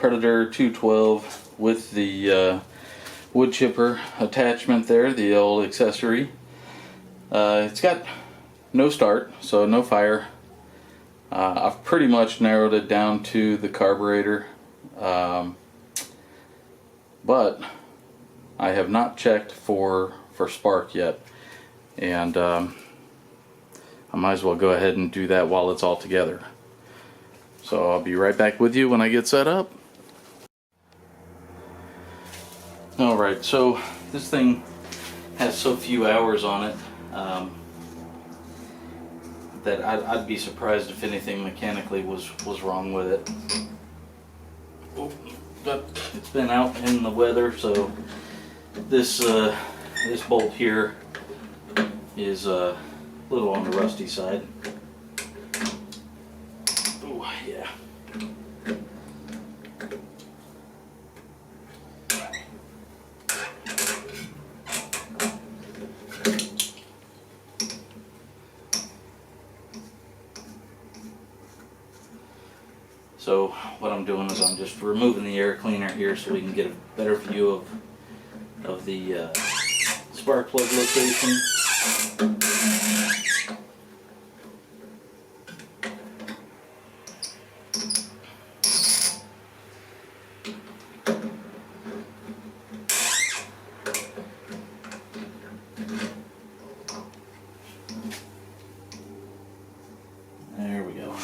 Predator 212 with the wood chipper attachment there, the old accessory. It's got no start, so no fire. I've pretty much narrowed it down to the carburetor, but I have not checked for spark yet, and I might as well go ahead and do that while it's all together. So I'll be right back with you when I get set up. Alright, so this thing has so few hours on it that I'd be surprised if anything mechanically was wrong with it. Oh, but it's been out in the weather, so this bolt here is a little on the rusty side. Oh yeah. So what I'm doing is I'm just removing the air cleaner here so we can get a better view of the spark plug location. There we go.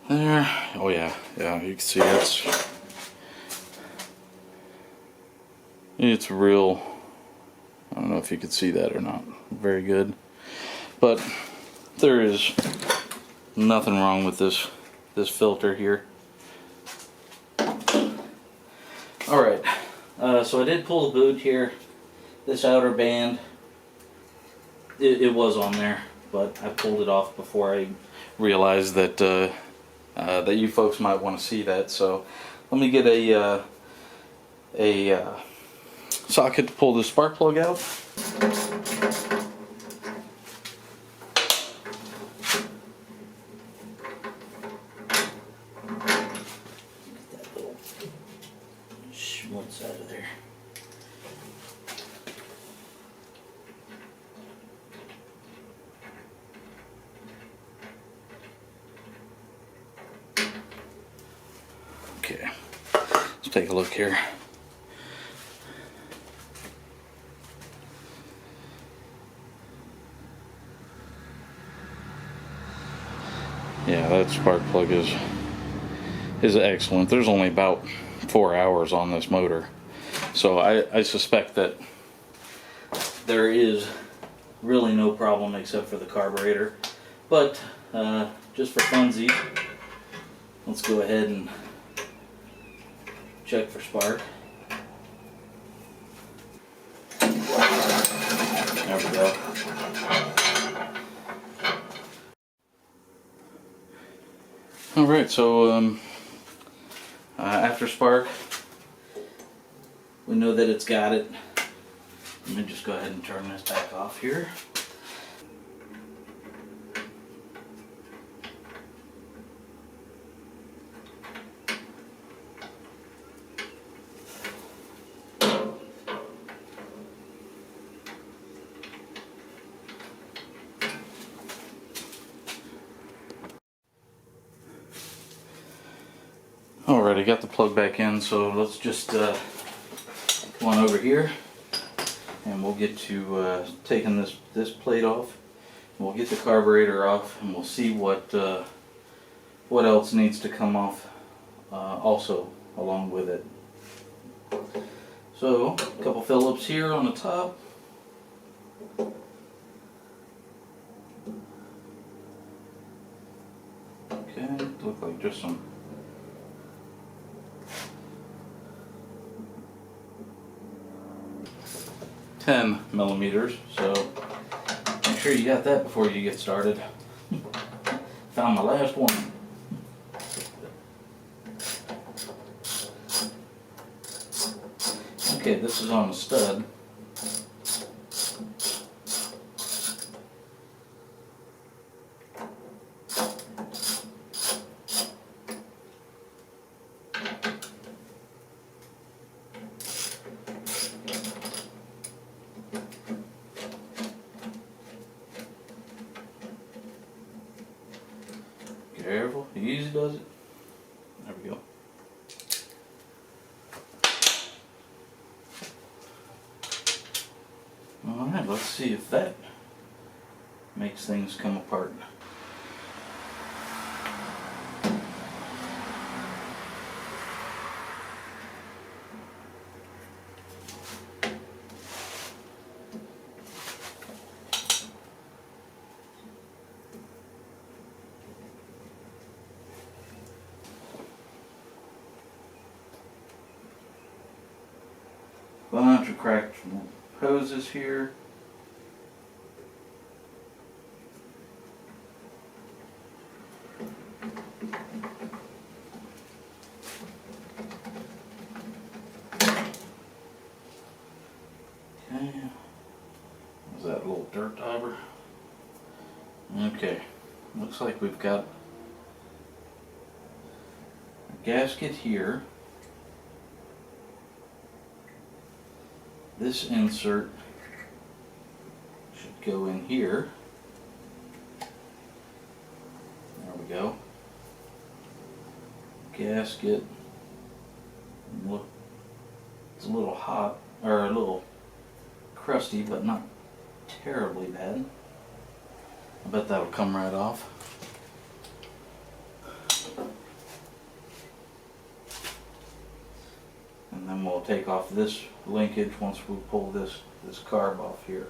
There. Oh yeah, you can see it's real. I don't know if you could see that or not. Very good. But there is nothing wrong with this filter here. Alright, so I did pull the boot here. This outer band, it was on there, but I pulled it off before I realized that that you folks might want to see that. So let me get a socket to pull the spark plug out. Get that little schmutz out of there. Okay, let's take a look here. Yeah, that spark plug is excellent. There's only about 4 hours on this motor, so I suspect that there is really no problem except for the carburetor. But just for funsies, let's go ahead and check for spark. There we go. Alright, so after spark, we know that it's got it. Let me just go ahead and turn this back off here. Alright, I got the plug back in, so let's just come on over here and we'll get to taking this plate off. We'll get the carburetor off and we'll see what else needs to come off also along with it. So, a couple Phillips here on the top. Okay, look like just some 10 millimeters, so make sure you got that before you get started. Found my last one. Okay, this is on the stud. Careful, easy does it. There we go. Alright, let's see if that makes things come apart. Bunch of cracked hoses here. Okay. Was that a little dirt dauber? Okay. Looks like we've got a gasket here. This insert should go in here. There we go. Gasket. Look, it's a little hot, or a little crusty, but not terribly bad. I bet that'll come right off. And then we'll take off this linkage once we pull this carb off here.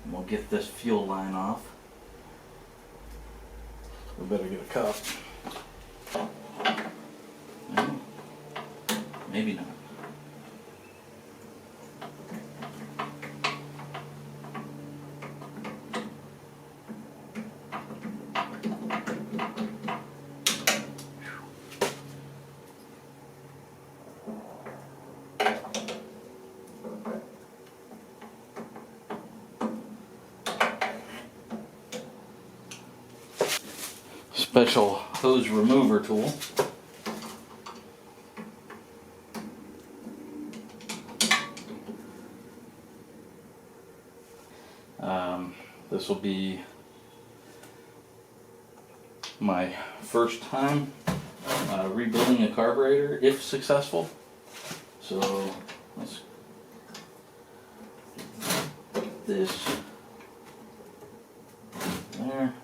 And we'll get this fuel line off. We better get a cup. No, maybe not. Special hose remover tool. This will be my first time rebuilding a carburetor, if successful. So let's put this there.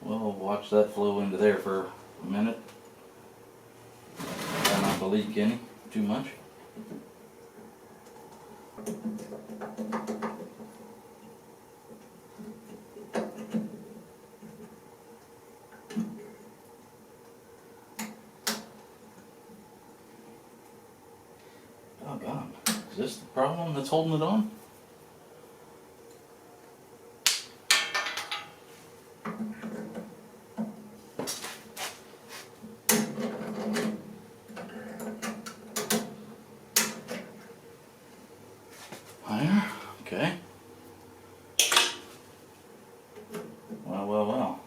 We'll watch that flow into there for a minute. Try not to leak any too much. Doggone. Is this the problem that's holding it on? There. Okay. Well, well, well.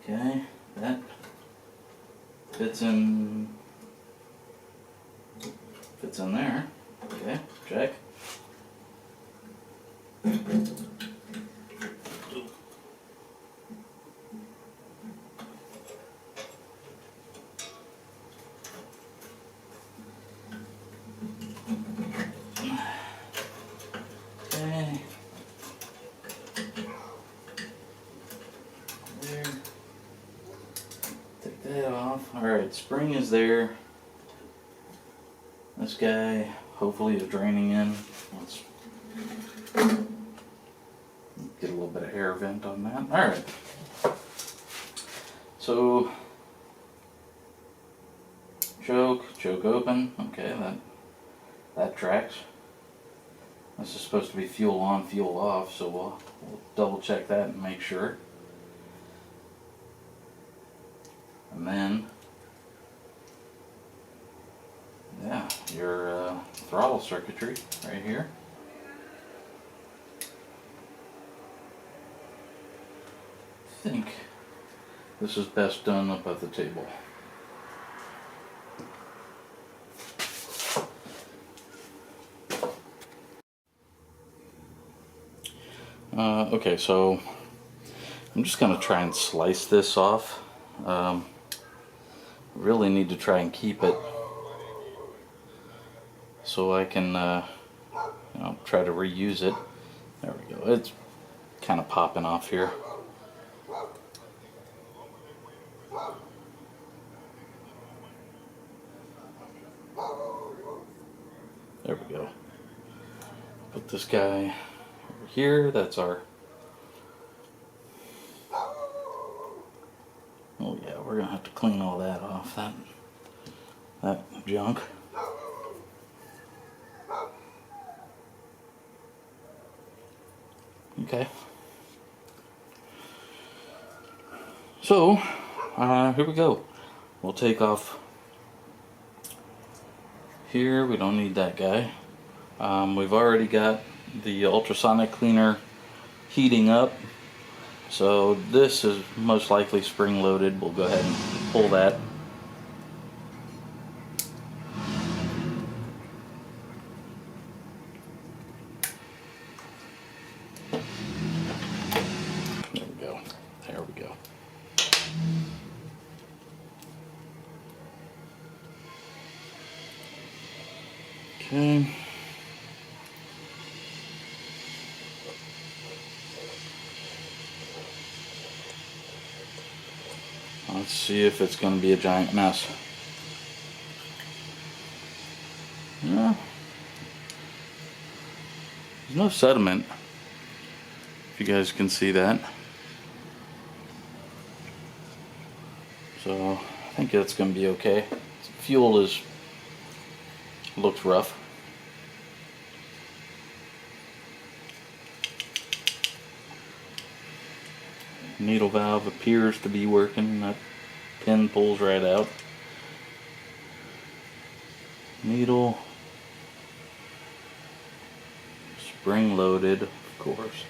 Okay, that fits in there. Okay, check. Okay. There. Take that off. Alright, spring is there. This guy hopefully is draining in. Let's get a little bit of air vent on that. Alright. So choke open. Okay, that tracks. This is supposed to be fuel on, fuel off, so we'll double check that and make sure. And then, yeah, your throttle circuitry right here. I think this is best done up at the table. Okay, so I'm just gonna try and slice this off. Really need to try and keep it so I can try to reuse it. There we go. It's kind of popping off here. There we go. Put this guy over here. That's our... Oh yeah, we're gonna have to clean all that off, that junk. Okay. So, here we go. We'll take off here. We don't need that guy. We've already got the ultrasonic cleaner heating up. So this is most likely spring loaded. We'll go ahead and pull that. There we go. There we go. Okay. Let's see if it's going to be a giant mess. Yeah. There's no sediment, if you guys can see that. So I think that's going to be okay. Fuel looks rough. Needle valve appears to be working. That pin pulls right out. Needle spring loaded, of course.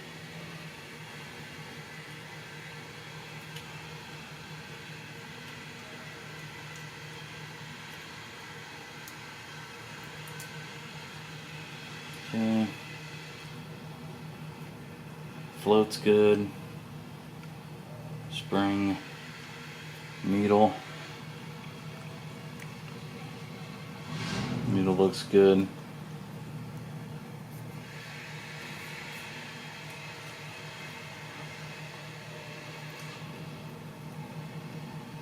Okay. Float's good. Spring, needle looks good.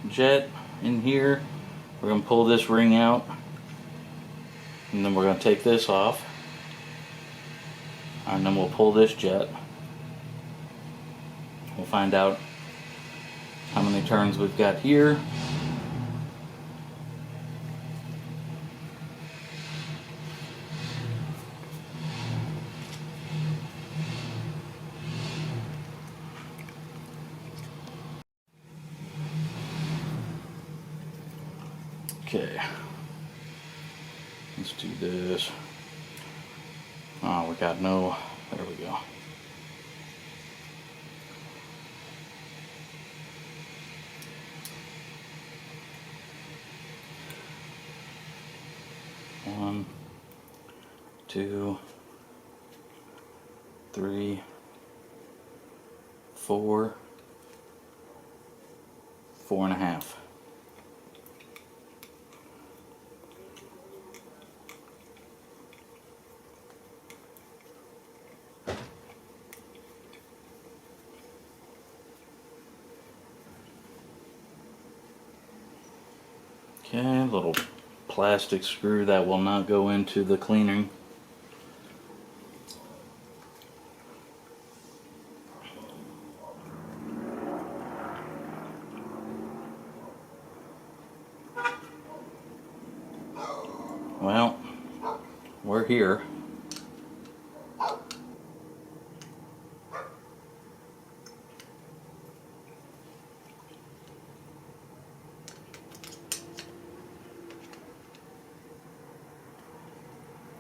Jet in here. We're going to pull this ring out, and then we're going to take this off, and then we'll pull this jet. We'll find out how many turns we've got here. Okay, let's do this. Oh, we got no, there we go. One, two, three, 4, 4.5. Okay, little plastic screw that will not go into the cleaning. Well, we're here.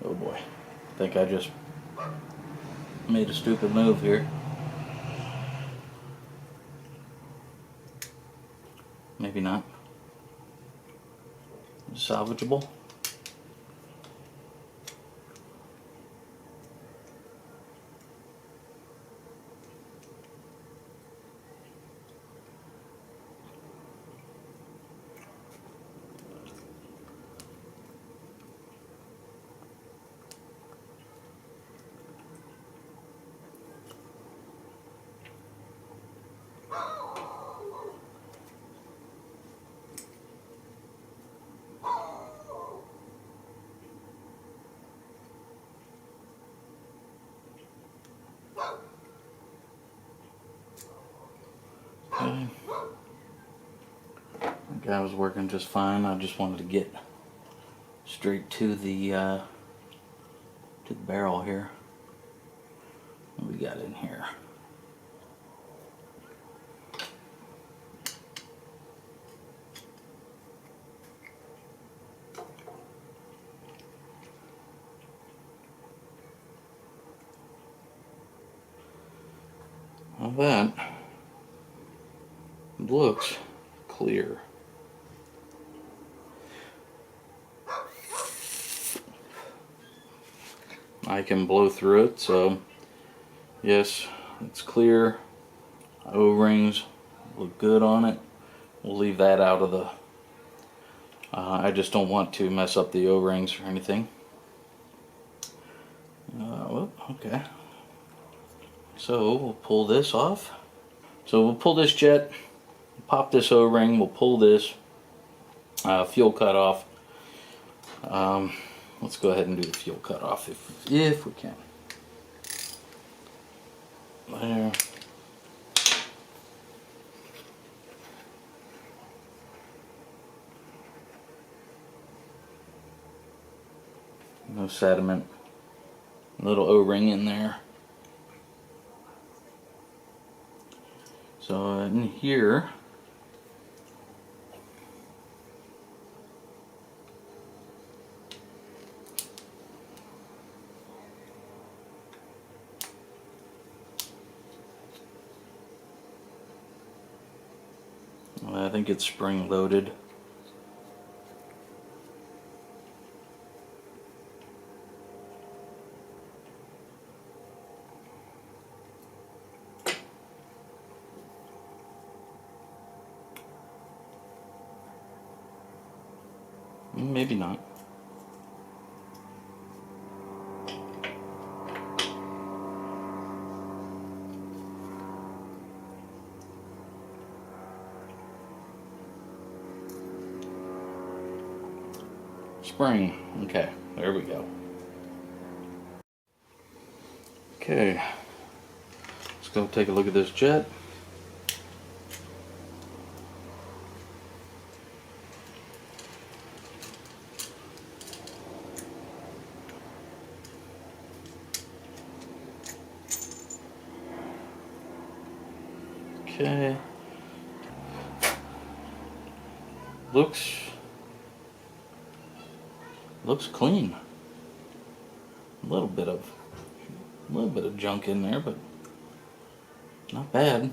Oh boy, I think I just made a stupid move here. Maybe not. Salvageable. guy was working just fine. I just wanted to get straight to the barrel here. What we got in here? Well, that looks clear. I can blow through it, so yes, it's clear. O-rings look good on it. We'll leave that out of the I just don't want to mess up the O-rings or anything. Well, okay, so we'll pull this off. So we'll pull this jet, pop this O-ring, we'll pull this fuel cutoff. Let's go ahead and do the fuel cutoff if we can. There. No sediment. Little O-ring in there. So in here, I think it's spring loaded. Maybe not. Spring. Okay, there we go. Okay, let's go take a look at this jet. Okay, looks clean. A little bit of junk in there, but not bad.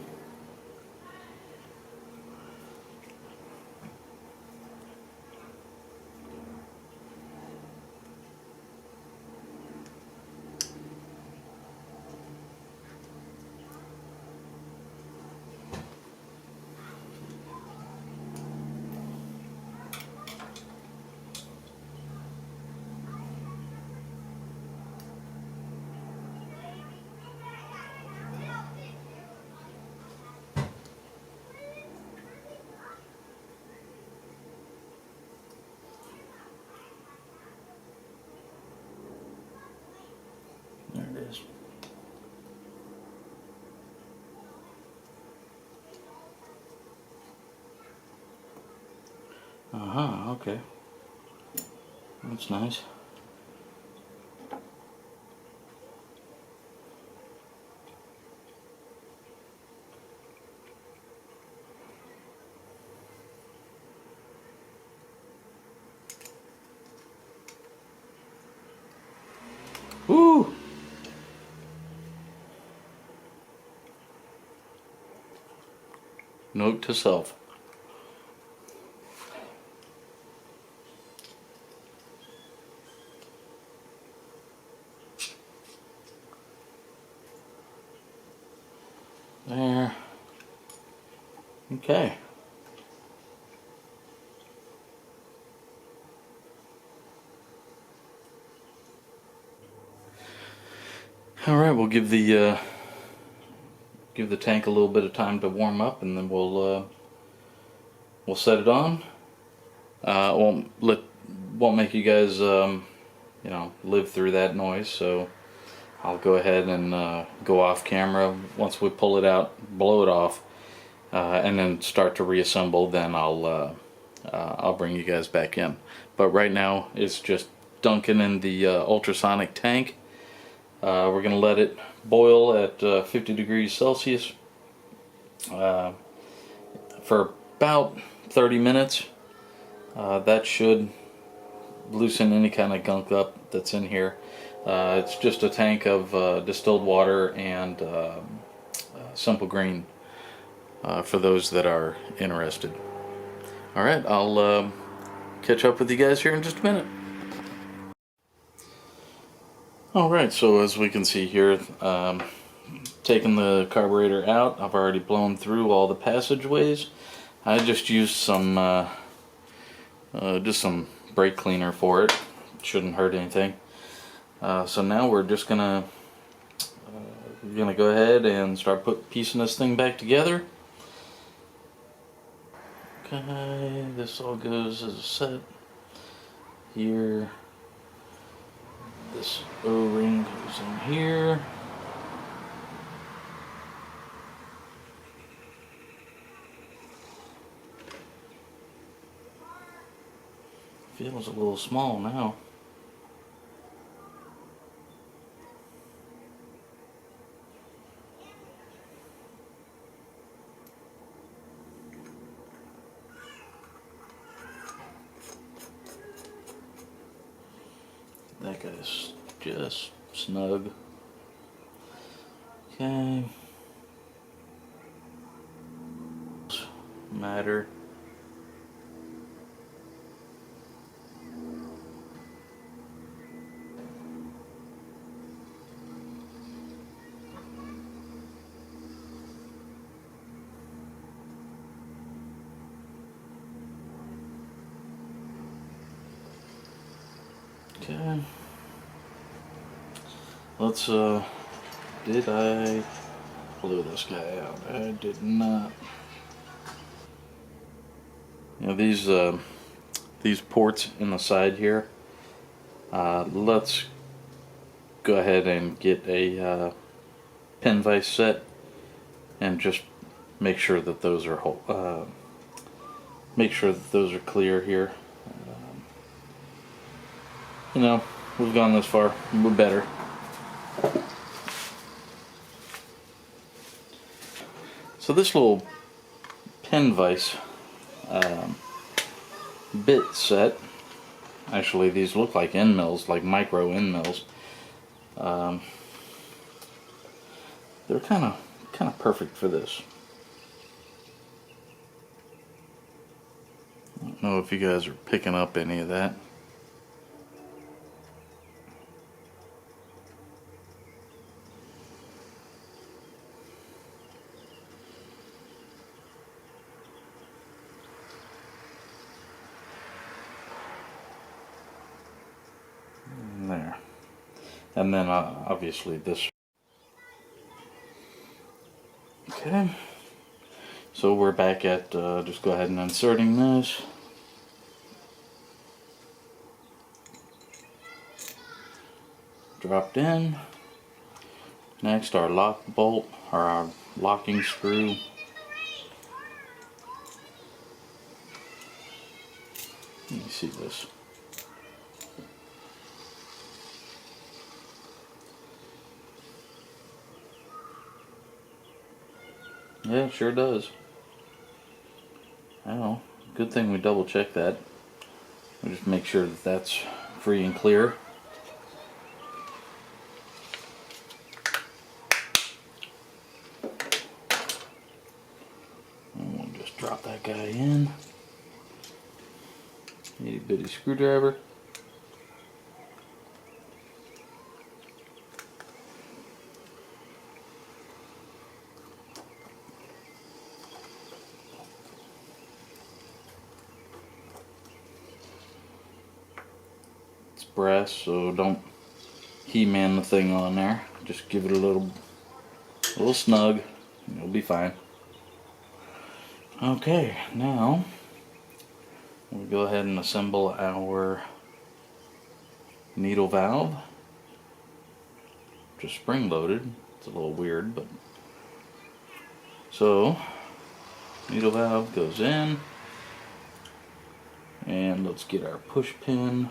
There it is. Okay. That's nice. Woo! Note to self. There. Okay. All right, we'll give the tank a little bit of time to warm up, and then we'll set it on. Won't make you guys live through that noise, so I'll go ahead and go off camera. Once we pull it out, blow it off, and then start to reassemble, then I'll I'll bring you guys back in. But right now it's just dunking in the ultrasonic tank. We're going to let it boil at 50 degrees Celsius for about 30 minutes. That should loosen any kind of gunk up that's in here. It's just a tank of distilled water and simple green for those that are interested. Alright, I'll catch up with you guys here in just a minute. Alright, so as we can see here, taking the carburetor out, I've already blown through all the passageways. I just used some brake cleaner for it. Shouldn't hurt anything. So now we're just gonna go ahead and start piecing this thing back together. Okay, this all goes as a set here. This O-ring goes in here. Feels a little small now. That guy's just snug. Okay. Matter. Okay. Let's did I blow this guy out? I did not. You know, these ports in the side here, let's go ahead and get a pin vise set and just make sure that those are clear here. You know, we've gone this far, we're better. So this little pin vise bit set, actually these look like end mills, like micro end mills. They're kind of perfect for this. I don't know if you guys are picking up any of that. There. And then obviously this. Okay. So we're back at, just go ahead and inserting this. Dropped in. Next our lock bolt, or our locking screw. Let me see this. Yeah, it sure does. Well, good thing we double check that. We'll just make sure that that's free and clear. And we'll just drop that guy in. Itty bitty screwdriver. Brass, so don't He-Man the thing on there. Just give it a little snug and it'll be fine. Okay, now we'll go ahead and assemble our needle valve. Just spring loaded. It's a little weird, but so needle valve goes in. And let's get our push pin.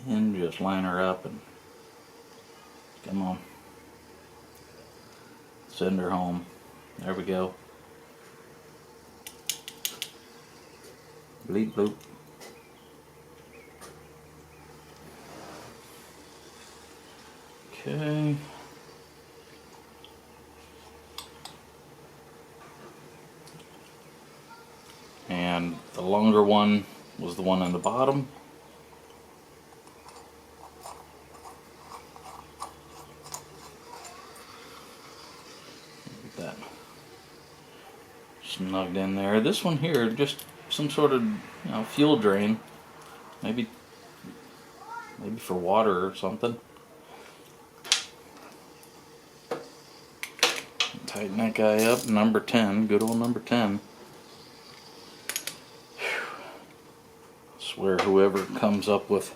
And just line her up and come on. Send her home. There we go. Bleep bloop. Okay. And the longer one was the one on the bottom. Get that snugged in there. This one here, just some sort of, fuel drain. Maybe for water or something. Tighten that guy up. Number 10, good old number 10. I swear whoever comes up with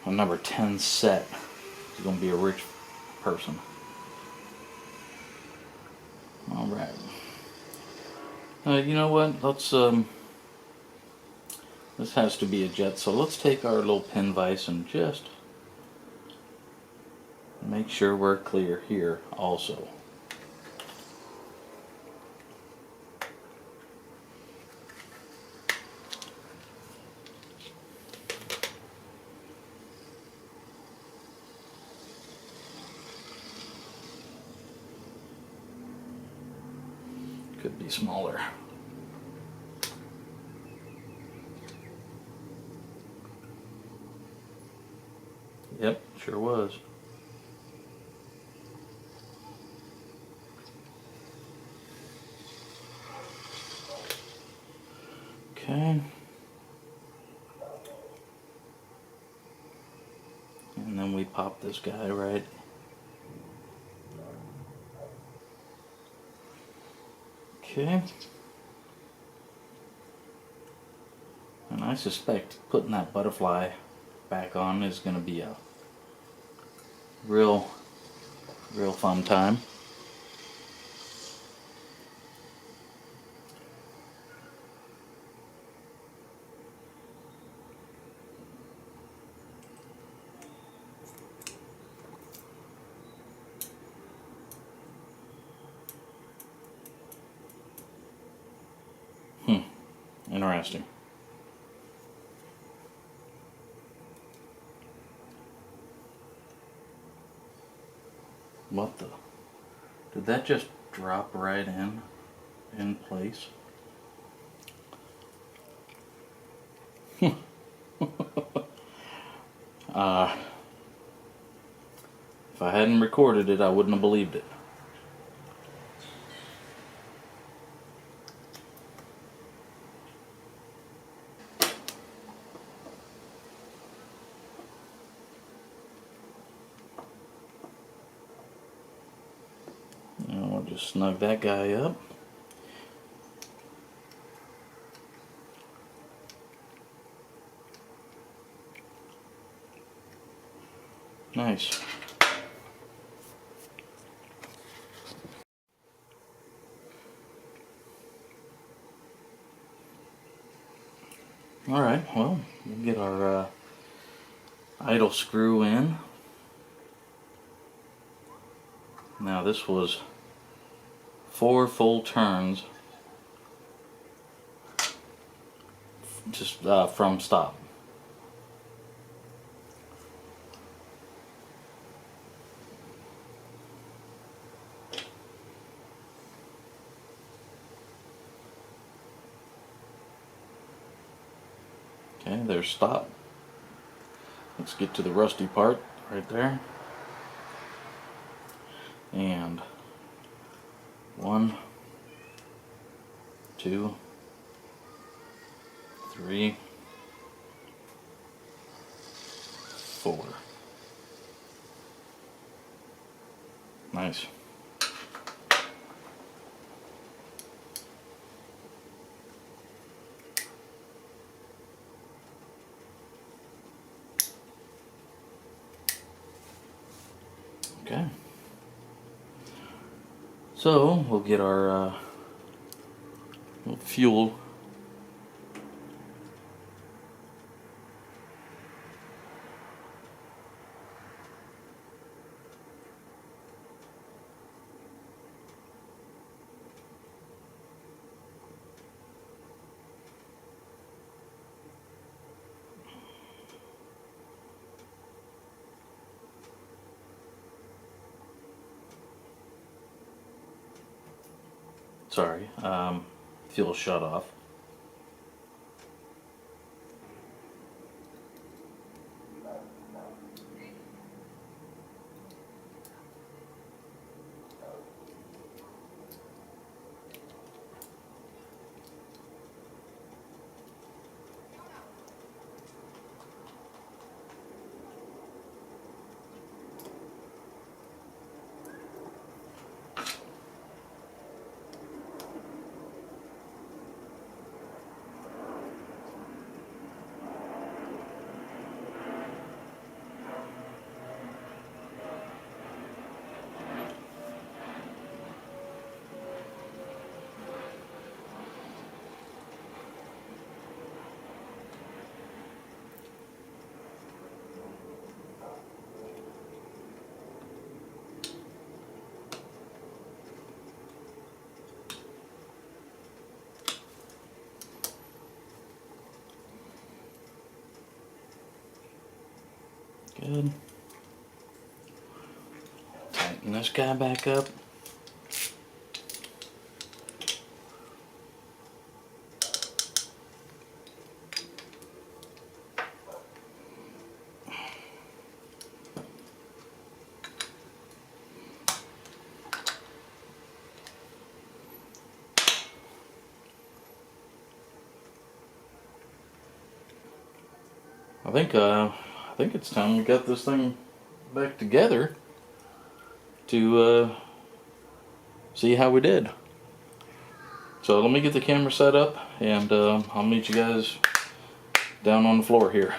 a number 10 set is going to be a rich person. Alright. You know what? Let's this has to be a jet, so let's take our little pin vise and just make sure we're clear here also. Could be smaller. Yep, sure was. Okay. And then we pop this guy right. Okay. And I suspect putting that butterfly back on is going to be a real fun time. Interesting. What the? Did that just drop right in place? If I hadn't recorded it, I wouldn't have believed it. We'll just snug that guy up. Nice. Alright, well, we'll get our idle screw in. Now this was 4 full turns just from stop. Okay, there's stop. Let's get to the rusty part right there. And 1, 2, 3, 4. Nice. Okay. So we'll get our fuel. Sorry, fuel shut off. Good. Tighten this guy back up. I think it's time we got this thing back together to see how we did. So let me get the camera set up, and I'll meet you guys down on the floor here.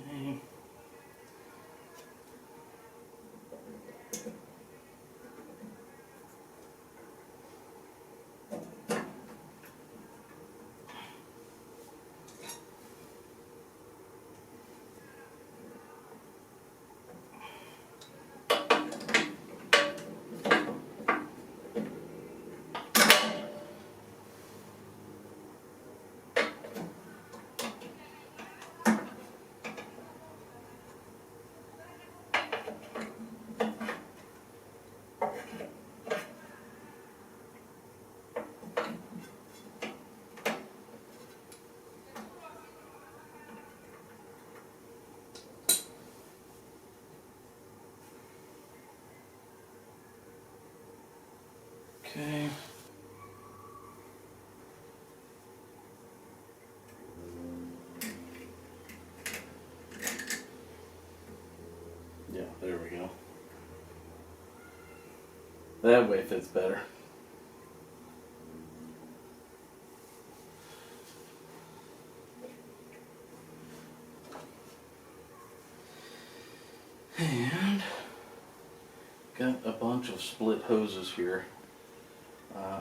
Okay. Okay. Yeah, there we go. That way fits better. And got a bunch of split hoses here.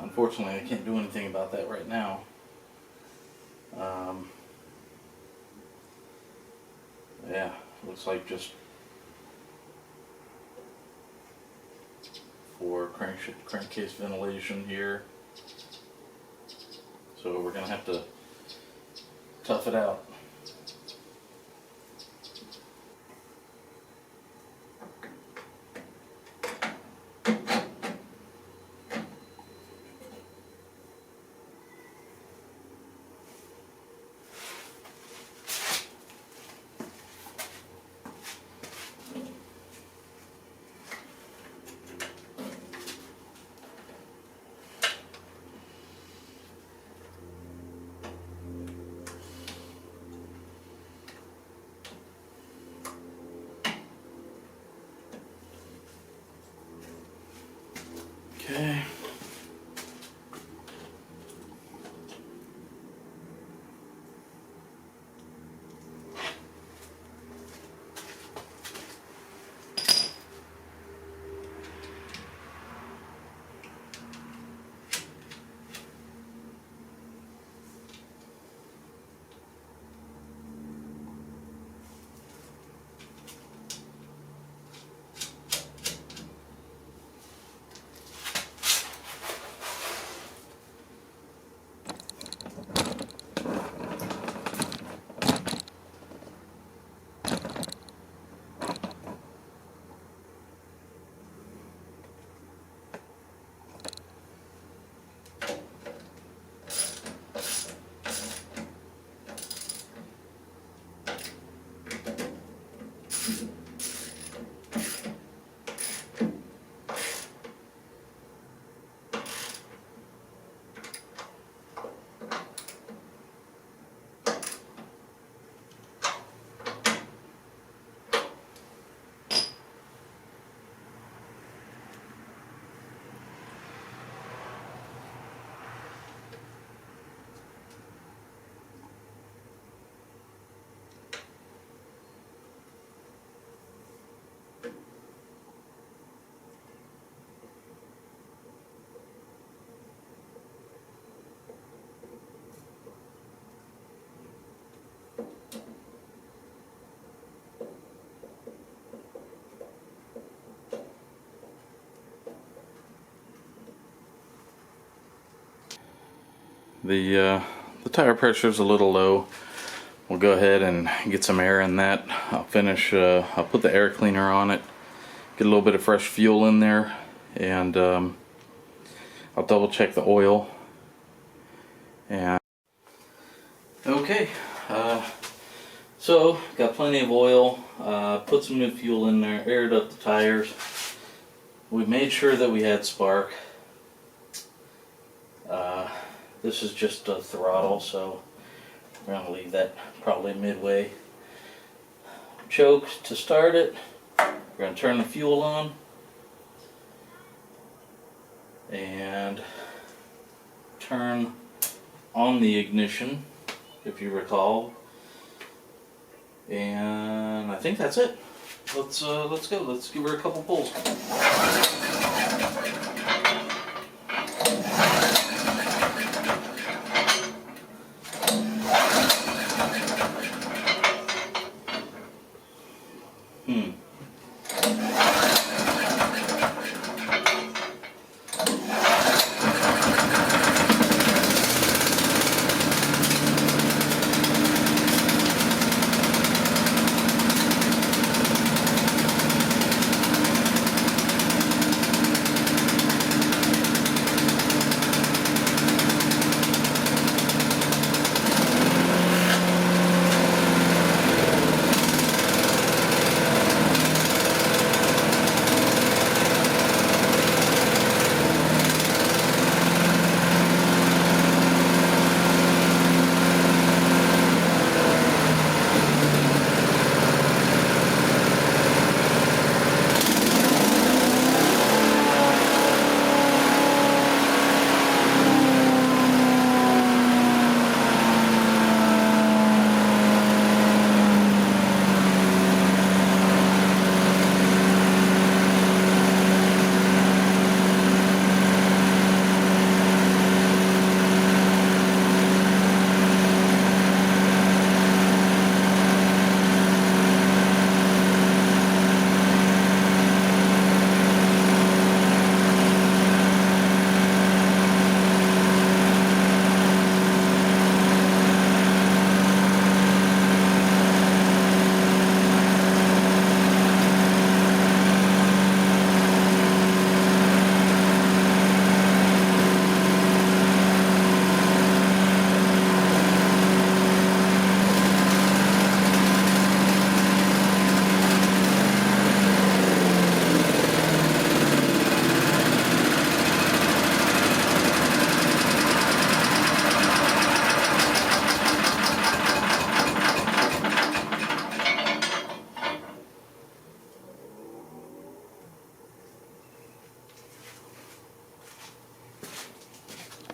Unfortunately, I can't do anything about that right now. Yeah, looks like just for crankcase ventilation here. So we're going to have to tough it out. Okay. The tire pressure is a little low. We'll go ahead and get some air in that. I'll put the air cleaner on it, get a little bit of fresh fuel in there, and I'll double check the oil. And okay, so got plenty of oil, put some new fuel in there, aired up the tires. We made sure that we had spark. This is just a throttle, so we're going to leave that probably midway. Choke to start it. We're going to turn the fuel on and turn on the ignition, if you recall. And I think that's it. Let's go. Let's give her a couple pulls.